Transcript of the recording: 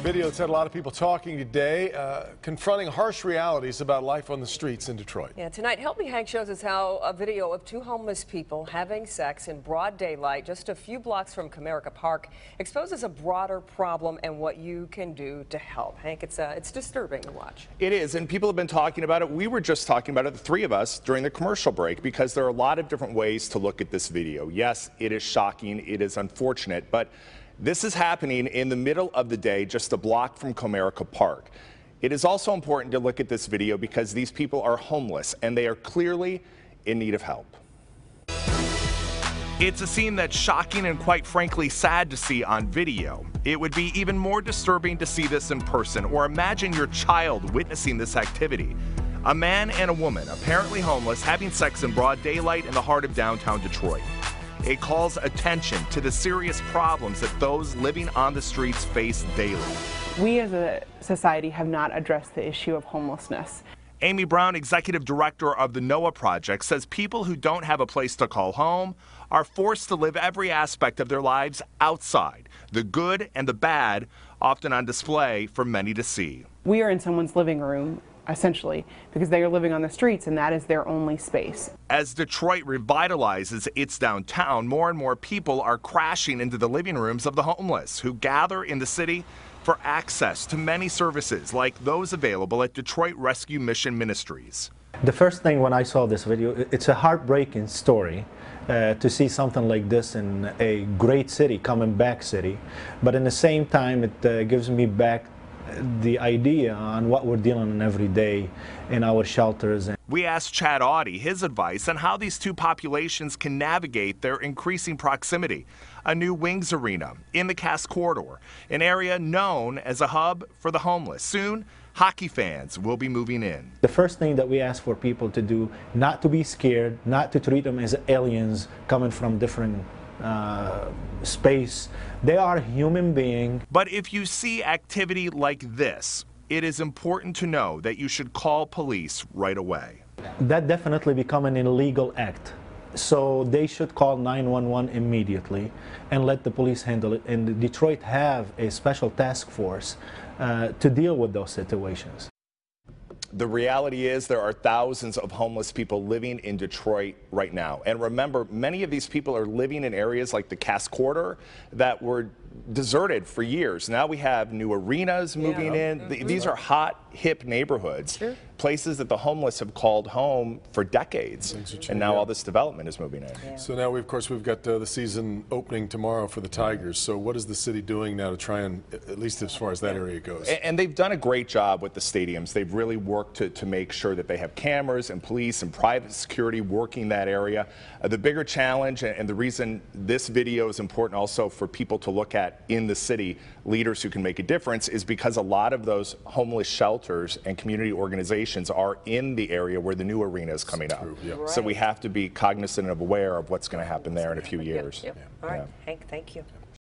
Video that's had a lot of people talking today, confronting harsh realities about life on the streets in Detroit. Yeah, tonight, Help Me Hank shows us how a video of two homeless people having sex in broad daylight just a few blocks from Comerica Park exposes a broader problem and what you can do to help. Hank, it's disturbing to watch. It is, and people have been talking about it. We were just talking about it, the three of us, during the commercial break, because there are a lot of different ways to look at this video. Yes, it is shocking, it is unfortunate, but this is happening in the middle of the day, just a block from Comerica Park. It is also important to look at this video because these people are homeless and they are clearly in need of help. It's a scene that's shocking and quite frankly sad to see on video. It would be even more disturbing to see this in person, or imagine your child witnessing this activity. A man and a woman, apparently homeless, having sex in broad daylight in the heart of downtown Detroit. It calls attention to the serious problems that those living on the streets face daily. We as a society have not addressed the issue of homelessness. Amy Brown, executive director of the NOAA project, says people who don't have a place to call home are forced to live every aspect of their lives outside, the good and the bad often on display for many to see. We are in someone's living room, essentially, because they are living on the streets and that is their only space. As Detroit revitalizes its downtown, more and more people are crashing into the living rooms of the homeless who gather in the city for access to many services like those available at Detroit Rescue Mission Ministries. The first thing when I saw this video, it's a heartbreaking story to see something like this in a great city, coming back city, but in the same time it gives me back the idea on what we're dealing with every day in our shelters. We asked Chad Audie his advice on how these two populations can navigate their increasing proximity. A new Wings arena in the Cass Corridor, an area known as a hub for the homeless. Soon, hockey fans will be moving in. The first thing that we ask for people to do, not to be scared, not to treat them as aliens coming from different space. They are human beings. But if you see activity like this, it is important to know that you should call police right away. That definitely become an illegal act. So they should call 911 immediately and let the police handle it. And Detroit have a special task force to deal with those situations. The reality is there are thousands of homeless people living in Detroit right now. And remember, many of these people are living in areas like the Cass Corridor that were deserted for years. Now we have new arenas moving in. These are hot, hip neighborhoods, places that the homeless have called home for decades. And now all this development is moving in. So now, of course, we've got the season opening tomorrow for the Tigers. So what is the city doing now to try and, at least as far as that area goes? And they've done a great job with the stadiums. They've really worked to make sure that they have cameras and police and private security working that area. The bigger challenge, and the reason this video is important also for people to look at in the city, leaders who can make a difference, is because a lot of those homeless shelters and community organizations are in the area where the new arena is coming up. So we have to be cognizant and aware of what's going to happen there in a few years. All right, Hank, thank you.